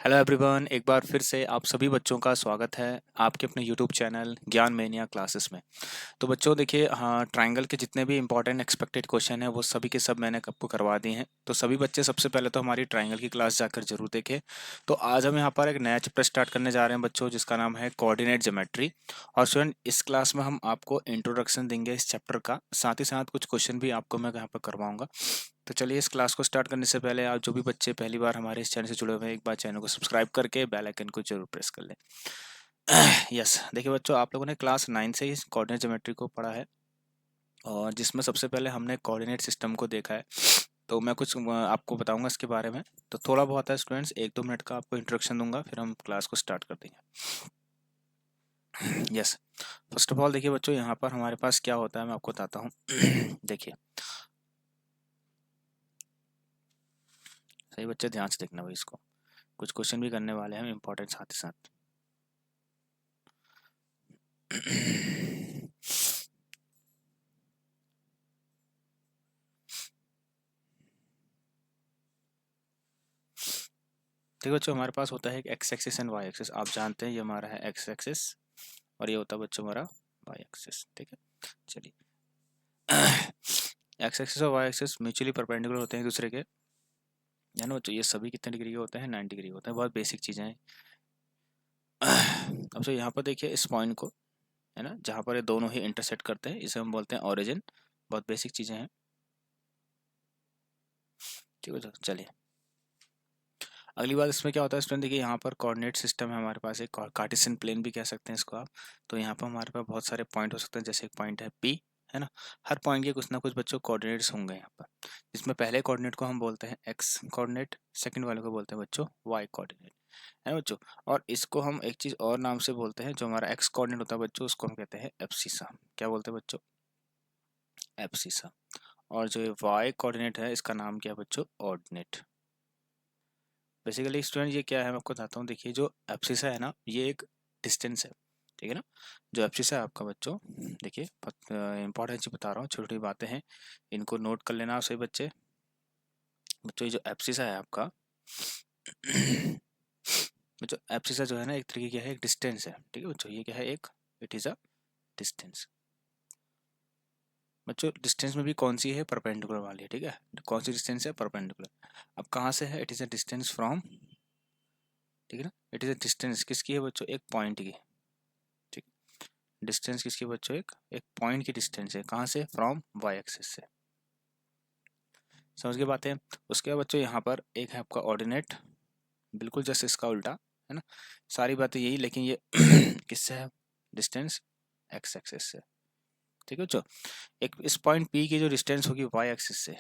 Hello everyone, एक बार फिर से आप सभी बच्चों का स्वागत है आपके अपने यूट्यूब चैनल ज्ञान मेनिया क्लासेस में। तो बच्चों देखिए, हाँ, ट्रायंगल के जितने भी इंपॉर्टेंट एक्सपेक्टेड क्वेश्चन हैं वो सभी के सब मैंने आपको करवा दिए हैं। तो सभी बच्चे सबसे पहले तो हमारी ट्रायंगल की क्लास जाकर जरूर देखें। तो आज हम यहाँ पर एक नया चैप्टर स्टार्ट करने जा रहे हैं बच्चों, जिसका नाम है कोऑर्डिनेट ज्योमेट्री। और स्टूडेंट, इस क्लास में हम आपको इंट्रोडक्शन देंगे इस चैप्टर का, साथ ही साथ कुछ क्वेश्चन भी आपको मैं यहाँ पर करवाऊंगा। तो चलिए, इस क्लास को स्टार्ट करने से पहले आप जो भी बच्चे पहली बार हमारे इस चैनल से जुड़े हुए हैं, एक बार चैनल को सब्सक्राइब करके बेल आइकन को जरूर प्रेस कर लें। यस, देखिए बच्चों, आप लोगों ने क्लास 9 से ही कोऑर्डिनेट ज्योमेट्री को पढ़ा है, और जिसमें सबसे पहले हमने कोऑर्डिनेट सिस्टम को देखा है। तो मैं कुछ आपको बताऊंगा इसके बारे में। तो थोड़ा बहुत है स्टूडेंट्स, 1-2 मिनट का आपको इंट्रोडक्शन दूंगा, फिर हम क्लास को स्टार्ट कर देंगे। यस, फर्स्ट ऑफ ऑल देखिए बच्चों, यहाँ पर हमारे पास क्या होता है मैं आपको बताता हूँ। देखिए, सही बच्चे ध्यान से देखना भाई, इसको कुछ क्वेश्चन भी करने वाले हैं इंपॉर्टेंट साथ ही साथ। देखो बच्चों, हमारे पास होता है एक X axis and Y axis. आप जानते हैं ये हमारा है एक्स एक्सिस, और ये होता है बच्चों हमारा वाई एक्सिस। ठीक है, चलिए। एक्स एक्सिस और वाई एक्सिस म्यूचुअली परपेंडिकुलर होते हैं एक दूसरे के, है ना बच्चों। ये सभी कितने डिग्री के होते हैं? 90 डिग्री होते हैं। बहुत बेसिक चीज़ें हैं। अब देखिए यहाँ पर देखिए इस पॉइंट को, है ना, जहाँ पर ये दोनों ही इंटरसेक्ट करते हैं, इसे हम बोलते हैं ओरिजिन। बहुत बेसिक चीज़ें हैं। ठीक है, चलिए। अगली बात इसमें क्या होता है स्टूडेंट, देखिए यहाँ पर कोऑर्डिनेट सिस्टम है हमारे पास, एक कार्टेशियन प्लेन भी कह सकते हैं इसको आप। तो यहाँ पर हमारे पास बहुत सारे पॉइंट हो सकते हैं, जैसे एक पॉइंट है पी, है ना। हर पॉइंट के कुछ ना कुछ बच्चों कोऑर्डिनेट्स होंगे यहाँ पर, जिसमें पहले कोऑर्डिनेट को हम बोलते हैं एक्स कोऑर्डिनेट, सेकंड वाले को बोलते हैं बच्चों वाई कोऑर्डिनेट, है ना बच्चों। और इसको हम एक चीज़ और नाम से बोलते हैं, जो हमारा एक्स कोऑर्डिनेट होता है बच्चों, उसको हम कहते हैं एब्सिसा। क्या बोलते हैं बच्चों? एब्सिसा। और जो वाई कोऑर्डिनेट है, इसका नाम क्या है बच्चों? ऑर्डिनेट। बेसिकली स्टूडेंट ये क्या है मैं आपको बताता हूँ। देखिए, जो एब्सिसा है ना, ये एक डिस्टेंस है, ठीक है ना। जो एब्सिसा है आपका बच्चों, देखिए इंपॉर्टेंट चीज बता रहा हूँ, छोटी छोटी बातें हैं, इनको नोट कर लेना आप सही बच्चे। बच्चों, ये जो एब्सिसा है आपका, बच्चों एब्सिसा जो है ना, एक तरीके क्या है, एक डिस्टेंस है। ठीक है बच्चों, ये क्या है? एक, इट इज अ डिस्टेंस। बच्चों डिस्टेंस में भी कौन सी है? परपेंडिकुलर वाली है। ठीक है, कौन सी डिस्टेंस है? परपेंडिकुलर। अब कहाँ से है? It is a distance from, ठीक है ना। इट इज अ डिस्टेंस किसकी है बच्चों? एक पॉइंट की। ठीक, डिस्टेंस किसकी बच्चों? एक एक पॉइंट की डिस्टेंस है। कहाँ से? फ्रॉम वाई एक्सिस से। समझ के बात है। उसके बाद बच्चों यहाँ पर एक है आपका ऑर्डिनेट, बिल्कुल जस्ट इसका उल्टा, है ना। सारी बातें यही, लेकिन ये किससे है? डिस्टेंस एक्स एक्सिस से। ठीक है बच्चों। एक इस पॉइंट पी की जो डिस्टेंस होगी वाई एक्सिस से,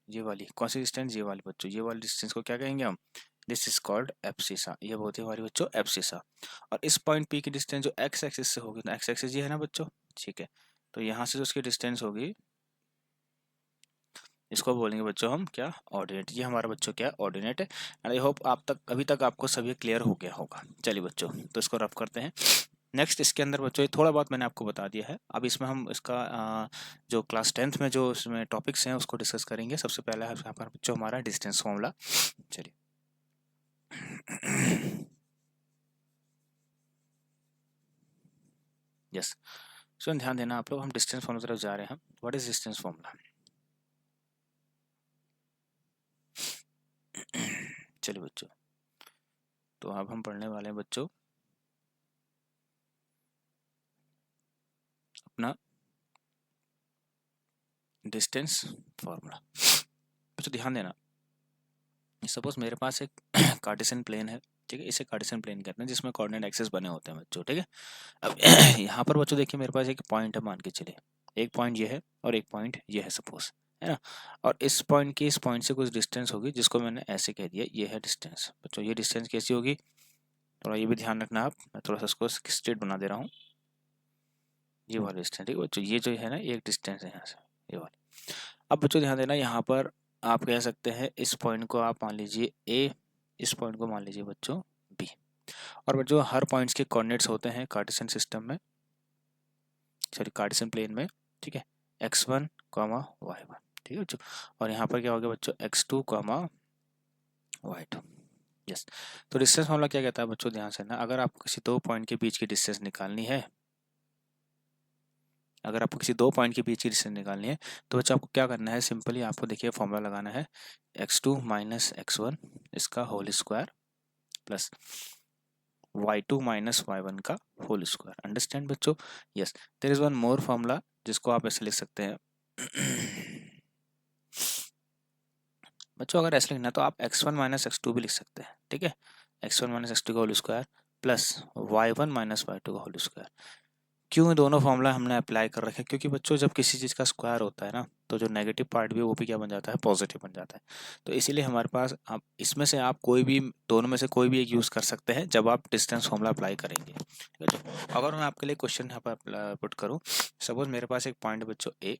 ये वाली कौन सी डिस्टेंस? ये वाली बच्चों, ये वाली डिस्टेंस को क्या कहेंगे हम? This is called abscissa. ये होती है हमारी बच्चों एब्सिसा। और इस पॉइंट पी की डिस्टेंस जो एक्स एक्सिस से होगी, तो एक्स एक्सिस ये है ना बच्चों, ठीक है। तो यहाँ से जो उसकी डिस्टेंस होगी, इसको बोलेंगे बच्चों हम क्या? ऑर्डिनेट। ये हमारा बच्चों क्या? ऑर्डिनेट है। एंड आई होप आप तक अभी तक आपको सभी क्लियर हो गया होगा। चलिए बच्चों, तो इसको रफ करते हैं। नेक्स्ट इसके अंदर बच्चों, ये थोड़ा बहुत मैंने आपको बता दिया है। अब इसमें हम इसका जो क्लास 10th में जो इसमें टॉपिक्स हैं उसको डिस्कस करेंगे। सबसे पहला है यहाँ पर बच्चों हमारा डिस्टेंस फॉर्मूला। चलिए। यस, सो ध्यान देना आप लोग, हम डिस्टेंस फॉर्मूला तरफ जा रहे हैं। What is distance formula? चलिए बच्चों, तो अब हम पढ़ने वाले हैं बच्चों अपना डिस्टेंस फॉर्मूला। बच्चों ध्यान देना, सपोज मेरे पास एक कार्टेशियन प्लेन है, ठीक है। इसे कार्टेशियन प्लेन कहते हैं, जिसमें कोऑर्डिनेट एक्सिस बने होते हैं बच्चों, ठीक है। अब यहाँ पर बच्चों देखिए, मेरे पास एक पॉइंट है, मान के चलिए एक पॉइंट ये है और एक पॉइंट ये है सपोज, है ना। और इस पॉइंट की इस पॉइंट से कुछ डिस्टेंस होगी, जिसको मैंने ऐसे कह दिया ये है डिस्टेंस। बच्चों ये डिस्टेंस कैसी होगी? थोड़ा ये भी ध्यान रखना आप, मैं थोड़ा सा इसको स्ट्रेट बना दे रहा हूँ। ये वाला डिस्टेंस, ठीक है बच्चों, ये जो है ना, ये एक डिस्टेंस है यहाँ से, ये वाली। अब बच्चों ध्यान देना, यहाँ पर आप कह सकते हैं इस पॉइंट को आप मान लीजिए ए, इस पॉइंट को मान लीजिए बच्चों बी। और बच्चों हर पॉइंट्स के कोऑर्डिनेट्स होते हैं कार्टेशियन सिस्टम में, सॉरी कार्टेशियन प्लेन में, ठीक है। x1, y1, ठीक है बच्चों। और यहाँ पर क्या हो गया बच्चों? x2, y2। यस। तो डिस्टेंस फॉर्मूला क्या कहता है बच्चों, ध्यान से ना, अगर आपको किसी दो पॉइंट के बीच की डिस्टेंस निकालनी है, अगर आपको किसी दो पॉइंट के बीच की डिस्टेंस निकालनी है, तो बच्चों आपको क्या करना है, सिंपली आपको देखिए फॉर्मूला लगाना है x2 माइनस x1 इसका whole square plus y2 minus y1 का होल स्क्वायर। अंडरस्टैंड बच्चों? Yes. There is one more formula जिसको आप ऐसे लिख सकते हैं बच्चों, अगर ऐसे लिखना है तो आप x1 माइनस x2 भी लिख सकते हैं, ठीक है। x1 माइनस x2 का whole square plus y1 minus y2 का होल स्क्वायर। क्यों ये दोनों फॉर्मूला हमने अप्लाई कर रखे हैं? क्योंकि बच्चों जब किसी चीज़ का स्क्वायर होता है ना, तो जो नेगेटिव पार्ट भी है वो भी क्या बन जाता है, पॉजिटिव बन जाता है। तो इसीलिए हमारे पास आप इसमें से आप कोई भी, दोनों में से कोई भी एक यूज़ कर सकते हैं जब आप डिस्टेंस फॉर्मूला अप्लाई करेंगे। ठीक है। अगर मैं आपके लिए क्वेश्चन यहाँ पर पुट करूँ, सपोज मेरे पास एक पॉइंट बच्चों ए,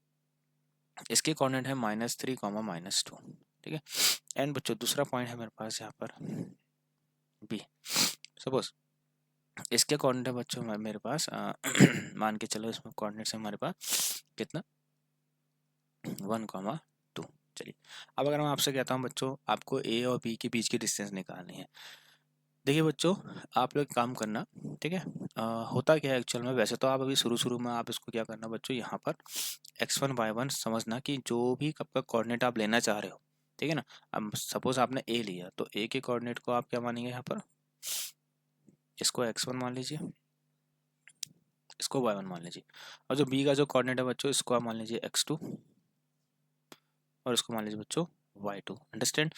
इसके कोऑर्डिनेट है -3, -2, ठीक है। एंड बच्चों दूसरा पॉइंट है मेरे पास यहाँ पर बी, सपोज इसके कोऑर्डिनेट है बच्चों मेरे पास मान के चलो इसमें कोऑर्डिनेट्स है हमारे पास कितना, 1, 2। चलिए, अब अगर मैं आपसे कहता हूँ बच्चों आपको ए और बी के बीच की डिस्टेंस निकालनी है, देखिए बच्चों आप लोग काम करना, ठीक है। होता क्या है एक्चुअल में, वैसे तो आप अभी शुरू शुरू में आप इसको क्या करना बच्चों, यहाँ पर x1 y1 समझना कि जो भी आपका कोऑर्डिनेट आप लेना चाह रहे हो, ठीक है ना। अब सपोज आपने ए लिया तो ए के कोऑर्डिनेट को आप क्या मानेंगे, यहाँ पर इसको x1 मान लीजिए, इसको y1 मान लीजिए, और जो b का जो कोऑर्डिनेट है बच्चों इसको आप मान लीजिए x2 और इसको मान लीजिए बच्चों y2। अंडरस्टैंड?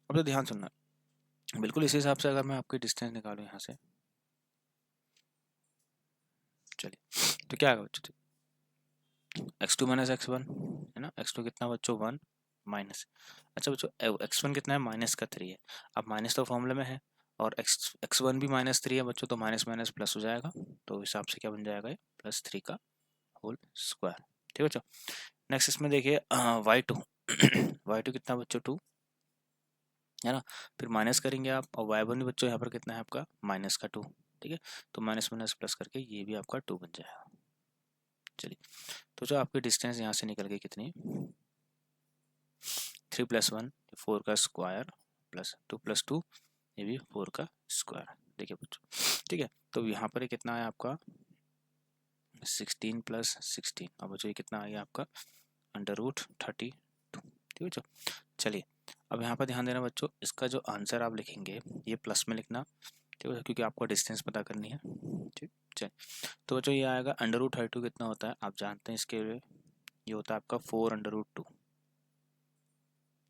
अब तो ध्यान सुनना, बिल्कुल इसी हिसाब से अगर मैं आपकी डिस्टेंस निकालूं यहाँ से, चलिए तो क्या आएगा बच्चों, x2 माइनस x1 है ना, x2 कितना बच्चों 1 माइनस, अच्छा बच्चों x1 कितना है, -3 है। अब माइनस तो फॉर्मूले में है और x1 भी -3 है बच्चों, तो माइनस माइनस प्लस हो जाएगा, तो हिसाब से क्या बन जाएगा ये +3 का होल स्क्वायर। ठीक है बच्चों। नेक्स्ट इसमें देखिए y2 y2 कितना बच्चों 2 है ना, फिर माइनस करेंगे आप, और y1 भी बच्चों यहाँ पर कितना है आपका -2, ठीक है। तो माइनस माइनस प्लस करके ये भी आपका 2 बन जाएगा। चलिए, तो जो आपकी डिस्टेंस यहाँ से निकल गई कितनी, 3 + 1 4 का स्क्वायर प्लस 2 + 2 ये भी 4 का स्क्वायर। देखिए बच्चों, ठीक है। तो यहाँ पर ये कितना है आपका 16 + 16, अब बच्चों ये कितना आ गया आपका √32। ठीक है बच्चों। चलिए, अब यहाँ पर ध्यान देना बच्चों, इसका जो आंसर आप लिखेंगे ये प्लस में लिखना, ठीक है, क्योंकि आपको डिस्टेंस पता करनी है। ठीक, चलिए, तो बच्चों ये आएगा √32 कितना होता है आप जानते हैं, इसके ये होता है आपका 4√2।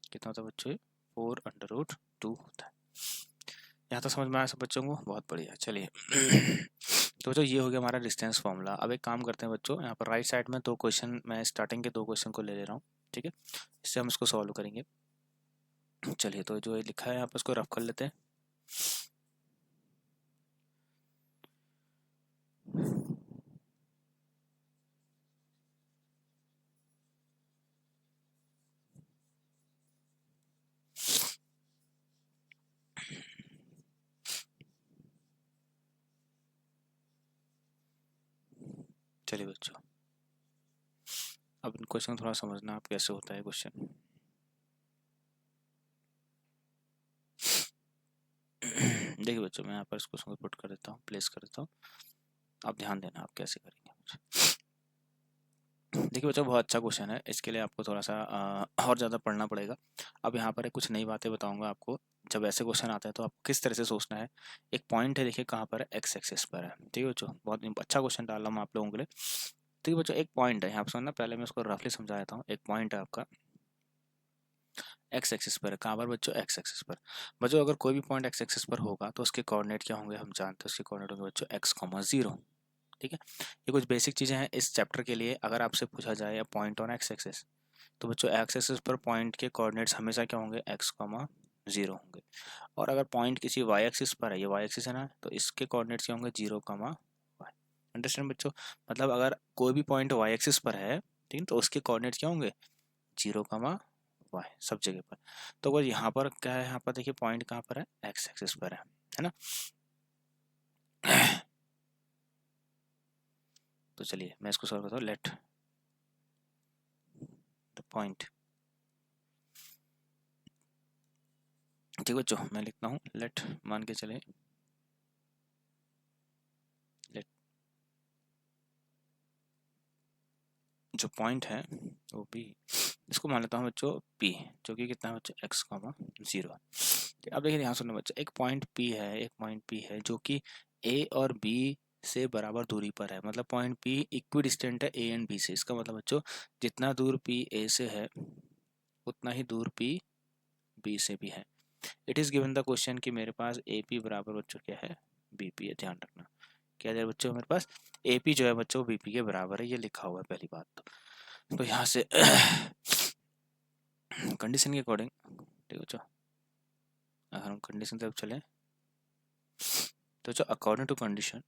कितना होता है बच्चों, ये 4√2 होता है। यहाँ तो समझ में आया सब बच्चों को, बहुत बढ़िया। चलिए तो बच्चों ये हो गया हमारा डिस्टेंस फार्मूला। अब एक काम करते हैं बच्चों, यहाँ पर राइट साइड में दो क्वेश्चन, मैं स्टार्टिंग के दो क्वेश्चन को ले रहा हूँ, ठीक है, इससे हम इसको सॉल्व करेंगे। चलिए, तो जो ये लिखा है यहाँ पर इसको रफ कर लेते हैं। चलिए बच्चों, अब इन क्वेश्चन थोड़ा समझना आप कैसे होता है क्वेश्चन। देखिए बच्चों, मैं यहाँ पर इस क्वेश्चन को पुट कर देता हूँ, प्लेस कर देता हूँ, आप ध्यान देना आप कैसे करेंगे। देखिए बच्चों, बहुत अच्छा क्वेश्चन है, इसके लिए आपको थोड़ा सा और ज़्यादा पढ़ना पड़ेगा। अब यहाँ पर कुछ नई बातें बताऊंगा आपको। जब ऐसे क्वेश्चन आते हैं तो आपको किस तरह से सोचना है। एक पॉइंट है, देखिए कहाँ पर है, एक्स एक्सिस पर है, ठीक है बच्चों, बहुत अच्छा क्वेश्चन डाल रहा हूँ आप लोगों के लिए। ठीक है बच्चों, एक पॉइंट है यहाँ पर समझना, पहले मैं उसको रफली समझा देता हूँ। एक पॉइंट है आपका एक्स एक्सिस पर है, कहाँ पर बच्चों, एक्स एक्सिस पर। बच्चों अगर कोई भी पॉइंट एक्स एक्सिस पर होगा तो उसके कोऑर्डिनेट क्या होंगे, हम जानते हैं उसके कोऑर्डिनेट होंगे बच्चों x, 0। ठीक है, ये कुछ बेसिक चीज़ें हैं इस चैप्टर के लिए। अगर आपसे पूछा जाए पॉइंट ऑन एक्स एक्सिस, तो बच्चों एक्स एक्सिस पर पॉइंट के कोऑर्डिनेट्स हमेशा क्या होंगे, x, 0 होंगे। और अगर पॉइंट किसी वाई एक्सिस पर है, ये वाई एक्सिस है ना, तो इसके कोऑर्डिनेट्स क्या होंगे, 0, y। अंडरस्टैंड बच्चों? मतलब अगर कोई भी पॉइंट वाई एक्सिस पर है, ठीक है, तो उसके कोऑर्डिनेट्स क्या होंगे, 0, y सब जगह पर। तो अगर यहाँ पर क्या है, यहाँ पर देखिए पॉइंट कहाँ पर है, एक्स एक्सिस पर है ना। तो चलिए मैं इसको सॉल्व करता हूँ। लेट द पॉइंट ठीक बच्चों, मैं लिखता हूँ लेट, मान के चले लेट जो पॉइंट है वो बी, इसको मान लेता हूँ बच्चों पी, जो कि कितना है बच्चों एक्स कॉमा 0। अब देखिए ध्यान सुनो बच्चों, एक पॉइंट पी है, एक पॉइंट पी है जो कि ए और बी से बराबर दूरी पर है, मतलब पॉइंट पी इक्वी डिस्टेंट है ए एंड बी से। इसका मतलब बच्चों जितना दूर पी ए से है उतना ही दूर पी बी से भी है। It is given the question कि मेरे पास ए पी बराबर बच्चों क्या है बी पी है। ध्यान रखना क्या है बच्चों, मेरे पास ए पी जो है बच्चों बी पी के बराबर है, ये लिखा हुआ है पहली बात। तो यहाँ से कंडीशन के अकॉर्डिंग, ठीक बच्चों, अगर हम कंडीशन तरफ चलें तो जो अकॉर्डिंग टू कंडीशन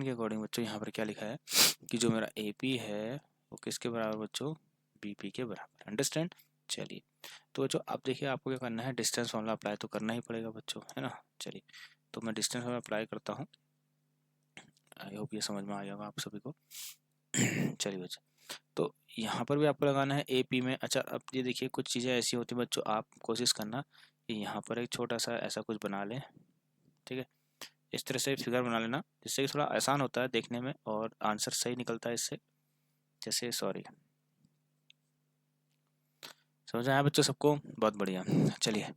के अकॉर्डिंग बच्चों यहाँ पर क्या लिखा है कि जो मेरा ए पी है वो किसके बराबर बच्चों बी पी के बराबर। अंडरस्टैंड। चलिए तो बच्चों अब देखिए आपको क्या करना है, डिस्टेंस फॉर्मूला अप्लाई तो करना ही पड़ेगा बच्चों, है ना। चलिए तो मैं डिस्टेंस फॉर्मूला अप्लाई करता हूँ, आई होप ये समझ में आ जाएगा आप सभी को। चलिए बच्चों, तो यहाँ पर भी आपको लगाना है ए पी में। अच्छा अब ये देखिए कुछ चीज़ें ऐसी होती हैं बच्चों, आप कोशिश करना कि यहाँ पर एक छोटा सा ऐसा कुछ बना लें, ठीक है, इस तरह से फिगर बना लेना, जिससे कि थोड़ा आसान होता है देखने में और आंसर सही निकलता है इससे। जैसे सॉरी, समझ आया बच्चों सबको, बहुत बढ़िया। चलिए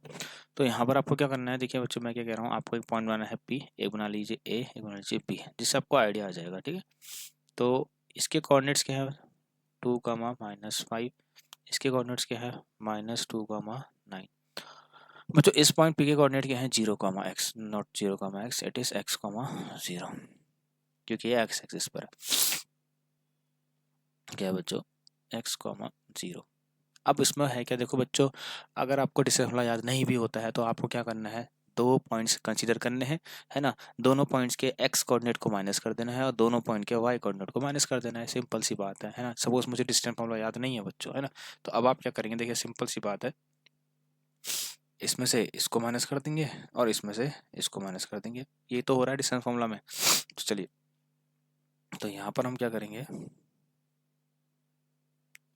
तो यहाँ पर आपको क्या करना है, देखिए बच्चों मैं क्या कह रहा हूँ, आपको एक पॉइंट बनाना है पी, एक बना लीजिए ए, एक बना लीजिए बी, जिससे आपको आइडिया आ जाएगा, ठीक है। तो इसके कोऑर्डिनेट्स क्या है 2, -5, इसके कोऑर्डिनेट्स क्या है -2, 9। बच्चों इस पॉइंट पी के कोऑर्डिनेट क्या है 0, नॉट 0, इट इज x, 0, क्योंकि ये एक्स एक्सिस पर है। क्या है बच्चों x, 0। अब इसमें है क्या, देखो बच्चों अगर आपको डिस्टेंस फॉर्मूला याद नहीं भी होता है तो आपको क्या करना है, दो पॉइंट्स कंसीडर करने हैं, है ना। दोनों पॉइंट्स के एक्स कोऑर्डिनेट को माइनस कर देना है और दोनों पॉइंट के वाई कोऑर्डिनेट को माइनस कर देना है। सिंपल सी बात है ना। सपोज मुझे डिस्टेंस फॉर्मूला याद नहीं है बच्चों, है ना, तो अब आप क्या करेंगे, देखिए सिंपल सी बात है, इसमें से इसको माइनस कर देंगे और इसमें से इसको माइनस कर देंगे। ये तो हो रहा है डिस्टेंस फॉर्मूला में। तो चलिए तो यहाँ पर हम क्या करेंगे,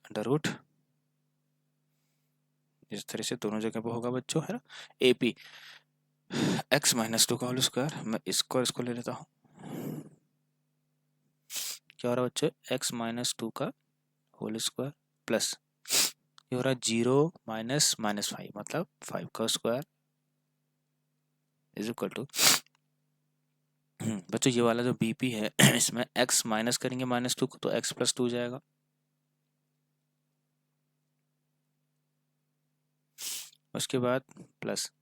अंडर रूट, इस तरह से दोनों जगह पर होगा बच्चों, है ना। ए पी x-2 का होल स्क्वायर, मैं इसको और इसको ले लेता हूँ, क्या हो रहा है बच्चों x-2 का होल स्क्वायर प्लस ये हो रहा है 0 - -5 मतलब 5 का स्क्वायर इज इक्वल टू बच्चों ये वाला जो बीपी है इसमें x माइनस करेंगे -2 को तो x + 2 जाएगा, उसके बाद प्लस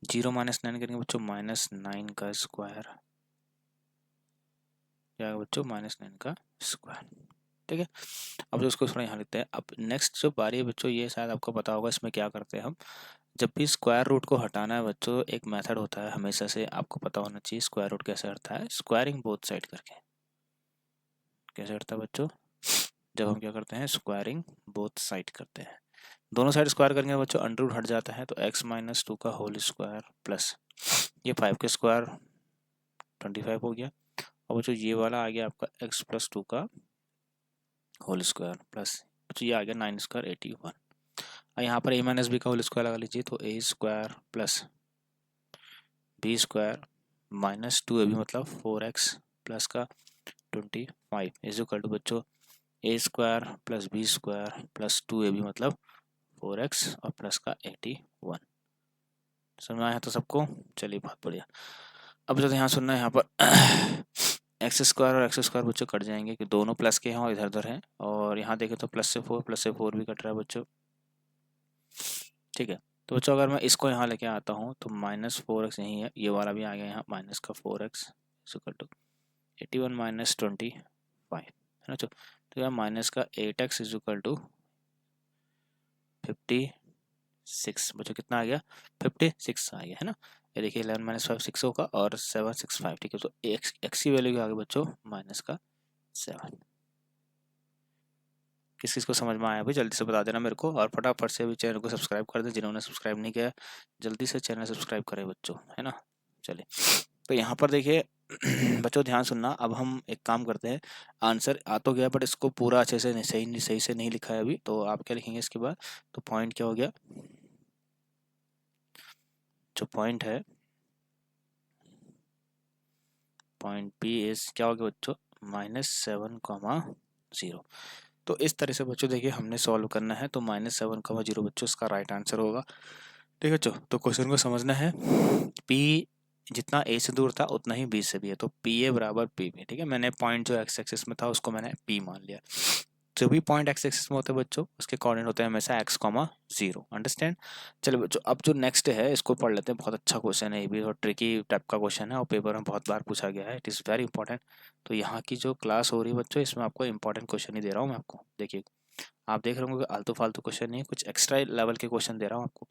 0 - 9 करेंगे बच्चों -9 का स्क्वायर, क्या है बच्चों -9 का स्क्वायर, ठीक है। अब जो उसको थोड़ा यहाँ लिखते हैं। अब नेक्स्ट जो बारी है बच्चों, ये शायद आपको पता होगा, इसमें क्या करते हैं हम, जब भी स्क्वायर रूट को हटाना है बच्चों, एक मेथड होता है हमेशा से आपको पता होना चाहिए स्क्वायर रूट कैसे हटता है, स्क्वायरिंग बोथ साइड करके। कैसे हटता है बच्चों, जब हम क्या करते हैं स्क्वायरिंग बोथ साइड करते हैं, दोनों साइड स्क्वायर करेंगे बच्चों अंडर रूट हट जाता है, तो x-2 का होल स्क्वायर प्लस ये 5 के स्क्वायर 25 हो गया, और बच्चों ये वाला आ गया आपका x + 2 का होल स्क्वायर प्लस बच्चों ये आ गया 9 स्क्वायर 81। और यहाँ पर a - b का होल स्क्वायर लगा लीजिए, तो a square plus b square -2ab मतलब 4x प्लस का 25 इज इक्वल टू बच्चों a square plus b square plus 2ab मतलब 4x और प्लस का 81। समझ में आया तो सबको, चलिए बहुत बढ़िया। अब जो यहाँ सुनना है, यहाँ पर एक्स स्क्वायर और एक्स स्क्वायर बच्चों कट जाएंगे कि दोनों प्लस के हैं और इधर उधर हैं, और यहाँ देखें तो प्लस से 4 भी कट रहा है बच्चों, ठीक है। तो बच्चों अगर मैं इसको यहाँ लेके आता हूँ तो -4x यही है, ये वाला भी आ गया यहाँ माइनस का 4x इक्वल टू 81 - 25, है ना। तो यहाँ माइनस का 8x इक्वल टू 56 बच्चों, कितना आ गया 56 आ गया, है ना। ये देखिए 11 - 5 6 होगा और 7 6 5, ठीक है। तो एक्स की वैल्यू आ गई बच्चों -7। किस किस को समझ में आया भाई जल्दी से बता देना मेरे को, और फटाफट से भी चैनल को सब्सक्राइब कर दें, जिन्होंने सब्सक्राइब नहीं किया जल्दी से चैनल सब्सक्राइब करें बच्चों, है ना। चलिए तो यहाँ पर देखिए बच्चों ध्यान सुनना, अब हम एक काम करते हैं। आंसर आ तो गया बट इसको पूरा अच्छे से सही से नहीं लिखा है अभी, तो आप क्या लिखेंगे इसके बाद? तो पॉइंट क्या हो गया, जो पॉइंट है, पॉइंट पी इज क्या हो गया बच्चों? -7,0। तो इस तरह से बच्चों देखिए हमने सॉल्व करना है, तो -7,0 बच्चों इसका राइट आंसर होगा। ठीक है बच्चों, तो क्वेश्चन को समझना है। P जितना A से दूर था उतना ही B से भी है, तो PA बराबर PB। ठीक है, मैंने पॉइंट जो एक्स एक्सिस में था उसको मैंने P मान लिया। जो भी पॉइंट एक्स एक्सिस में होते हैं बच्चों, उसके कोऑर्डिनेट होते हैं हमेशा x,0। अंडरस्टैंड? चलो बच्चों, अब जो नेक्स्ट है इसको पढ़ लेते हैं। बहुत अच्छा क्वेश्चन है, ये भी और ट्रिकी टाइप का क्वेश्चन है और पेपर में बहुत बार पूछा गया है। It is very important. तो यहाँ की जो क्लास हो रही है बच्चों, इसमें आपको इंपॉर्टेंट क्वेश्चन ही दे रहा हूँ मैं आपको। देखिए, आप देख रहे होंगे कि आलतू फालतू क्वेश्चन नहीं है, कुछ एक्स्ट्रा लेवल के क्वेश्चन दे रहा हूँ आपको।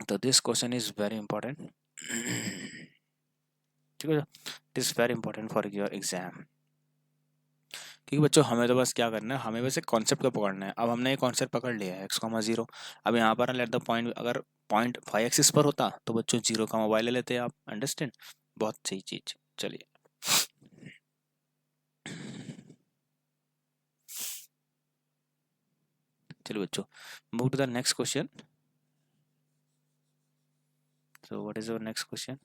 तो this question is very important. ठीक है, it is very important for your exam. क्योंकि बच्चों हमें तो बस क्या करना है, हमें बस एक कॉन्सेप्ट को पकड़ना है। अब हमने ये कॉन्सेप्ट पकड़ लिया है x,0। अब यहाँ पर लेट द पॉइंट, अगर पॉइंट 5 एक्सिस पर होता तो बच्चों 0,y ले लेते आप। अंडरस्टैंड? बहुत सही चीज। चलिए, चलिए बच्चों, move to the next question. So what is your next question?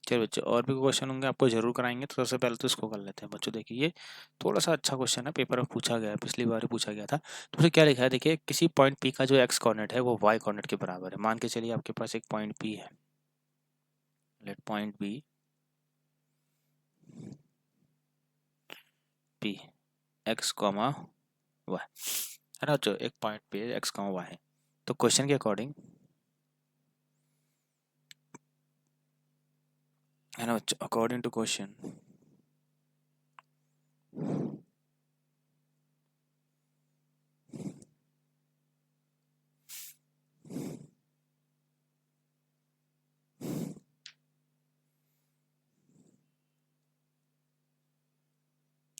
चलिए बच्चों, और भी क्वेश्चन होंगे आपको जरूर कराएंगे, तो सबसे पहले तो इसको कर लेते हैं बच्चों। देखिए, ये थोड़ा सा अच्छा क्वेश्चन है, पेपर में पूछा गया है, पिछली बार ही पूछा गया था। तो फिर क्या लिखा है, देखिए, किसी पॉइंट पी का जो एक्स कोऑर्डिनेट है वो वाई कोऑर्डिनेट के बराबर है। मान के चलिए आपके पास एक पॉइंट पी है। Let point be P X comma Y, है ना? जो एक पॉइंट पे एक्स कॉमा वाई है, तो क्वेश्चन के अकॉर्डिंग, है ना बच्चों, according to question,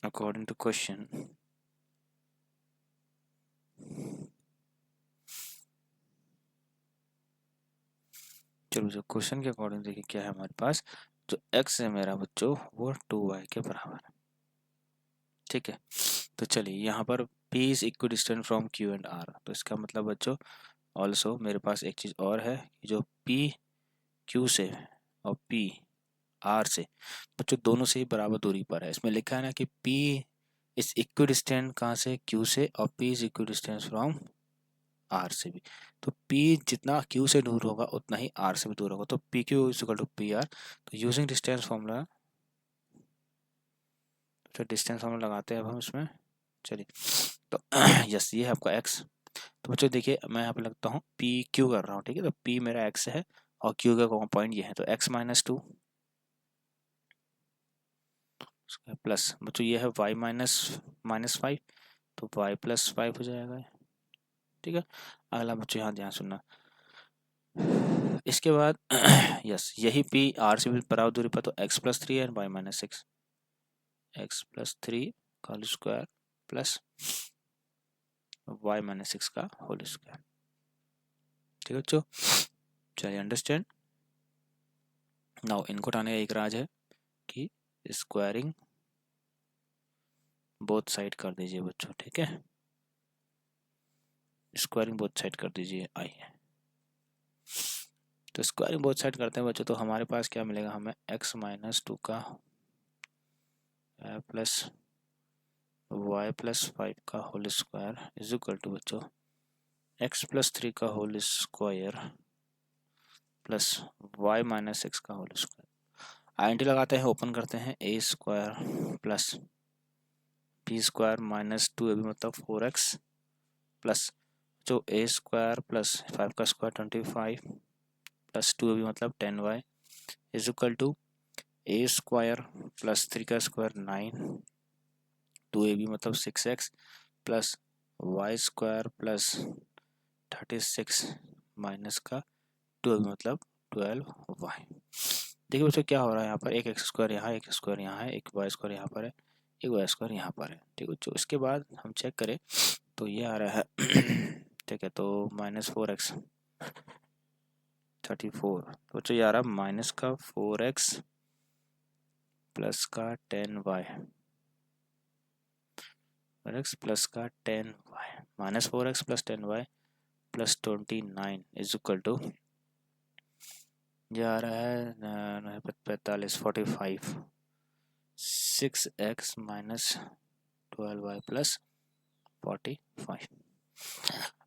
according to question, चलो जो क्वेश्चन के अकॉर्डिंग देखिए क्या है हमारे पास, जो एक्स है मेरा बच्चों वो 2y के बराबर है। ठीक है, तो चलिए यहाँ पर P is equi distant from Q and R, तो इसका मतलब बच्चों ऑल्सो मेरे पास एक चीज़ और है, कि जो P Q से और P R से बच्चों दोनों से ही बराबर दूरी पर है। इसमें लिखा है ना कि P इज इक्वी डिस्टेंट कहाँ से? Q से, और P is equi distant from R से भी। तो P जितना Q से दूर होगा उतना ही R से भी दूर होगा, तो PQ is equal to PR। तो यूजिंग डिस्टेंस फॉर्मूला, तो डिस्टेंस फॉर्मूला लगाते हैं अब हम इसमें। चलिए, तो यस, ये है आपका x। तो बच्चों देखिए, मैं यहाँ पे लगता हूँ पी क्यू कर रहा हूँ। ठीक है, तो P मेरा x है और Q का पॉइंट ये है, तो x-2 प्लस बच्चों ये है y-5, तो y+5 हो जाएगा। ठीक है, अगला बच्चों यहाँ ध्यान सुनना। इसके बाद यस, यही P R से भी बराबर दूरी पर, तो x+3 एंड y-6, x+3 का होल स्क्वायर प्लस y-6 का होल स्क्वायर। ठीक है बच्चों, चलिए अंडरस्टैंड नाउ। इनको हटाने का एक राज है कि स्क्वायरिंग बोथ साइड कर दीजिए बच्चों। ठीक है, स्क्वायरिंग बोथ साइड कर दीजिए। आइए, तो स्क्वायरिंग बोथ साइड करते हैं बच्चों, तो हमारे पास क्या मिलेगा हमें? x-2 का प्लस y+5 का whole square is equal to बच्चों x+3 का होल स्क्वायर प्लस y-6 का होल स्क्वायर। आइडेंटिटी लगाते हैं, ओपन करते हैं, a square plus b square minus 2ab मतलब 4x प्लस जो a स्क्वायर प्लस 5 का स्क्वायर 25 प्लस 2ab मतलब 10y is equal to a square plus 3 का स्क्वायर 9, 2ab मतलब 6x plus y square plus 36 minus का 2ab मतलब 12y। देखिए बच्चों क्या हो रहा है, यहाँ पर एक एक्स स्क्वायर यहाँ, एक स्क्वायर यहाँ है, एक वाई स्क्वायर यहाँ पर है, एक वाई स्क्वायर यहाँ पर है। ठीक है बच्चों, इसके बाद हम चेक करें तो ये आ रहा है ठीक है, तो -4x 34, तो बच्चों ये आ रहा है माइनस का 4x प्लस का 10y, प्लस का 10y, -4x plus 10y plus 29 is equal to, ये आ रहा है 45 45 6x माइनस 12y प्लस 45।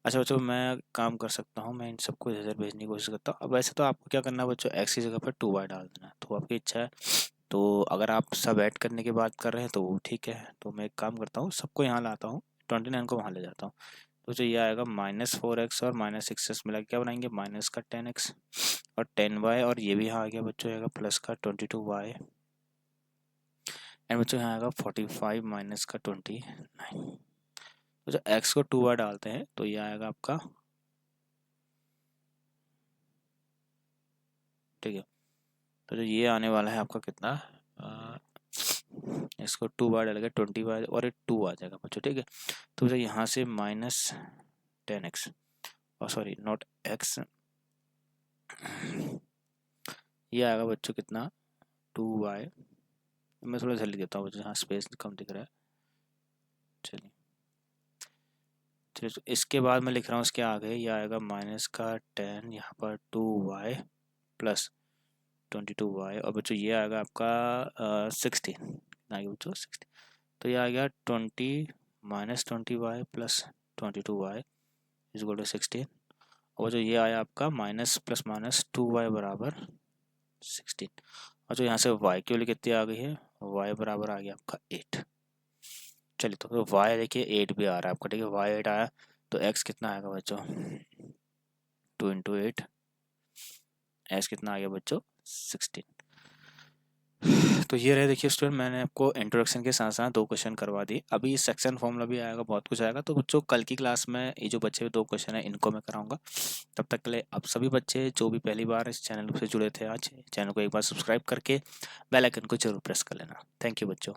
अच्छा बच्चों, मैं काम कर सकता हूँ, मैं इन सबको इधर भेजने की कोशिश करता हूँ। अब वैसे तो आपको क्या करना है बच्चों, x की जगह पर 2y डाल देना है, तो आपकी इच्छा है। तो अगर आप सब ऐड करने की बात कर रहे हैं तो वो ठीक है, तो मैं एक काम करता हूँ, सबको यहाँ लाता हूँ, 29 को वहाँ ले जाता हूँ। तो जो ये आएगा -4x और -6x मिला के क्या बनाएंगे, माइनस का 10x और 10y, और ये भी यहाँ आ गया बच्चों, आएगा प्लस का 22y, एंड बच्चों यहाँ आएगा 45 माइनस का 29। तो जो x को 2y डालते हैं तो ये आएगा आपका, ठीक है। तो जो ये आने वाला है आपका कितना, इसको 2y डालेगा 20y और ये 2 आ जाएगा बच्चों, ठीक है। तो जो यहाँ से -10x, और सॉरी नॉट x, ये आएगा बच्चों कितना 2y, मैं थोड़ा जल्दी देता हूँ बच्चों, यहाँ स्पेस कम दिख रहा है। चलिए चलिए, तो इसके बाद मैं लिख रहा हूँ इसके आगे, ये आएगा माइनस का 10, यहाँ पर 2y प्लस 22y, और बच्चों ये आएगा आपका 16, आएगा बच्चों 16। तो ये आ गया 20 minus 20y plus 22y is equal to 16, और जो ये आया आपका माइनस प्लस माइनस 2y बराबर 16, और जो यहाँ से y की वैल्यू कितनी आ गई है, y बराबर आ गया आपका 8। चलिए, तो y देखिए 8 भी आ रहा है आपका, ठीक है, y 8 आया, तो x कितना आएगा बच्चों, 2 इंटू 8, x कितना आ गया बच्चों 16। तो ये रहे देखिए स्टूडेंट, मैंने आपको इंट्रोडक्शन के साथ साथ 2 क्वेश्चन करवा दिए। अभी सेक्शन फॉर्मूला भी आएगा, बहुत कुछ आएगा, तो बच्चों कल की क्लास में ये जो बच्चे 2 क्वेश्चन है इनको मैं कराऊंगा। तब तक के लिए आप सभी बच्चे जो भी पहली बार इस चैनल से जुड़े थे, आज चैनल को एक बार सब्सक्राइब करके बेल आइकन को जरूर प्रेस कर लेना। थैंक यू बच्चों।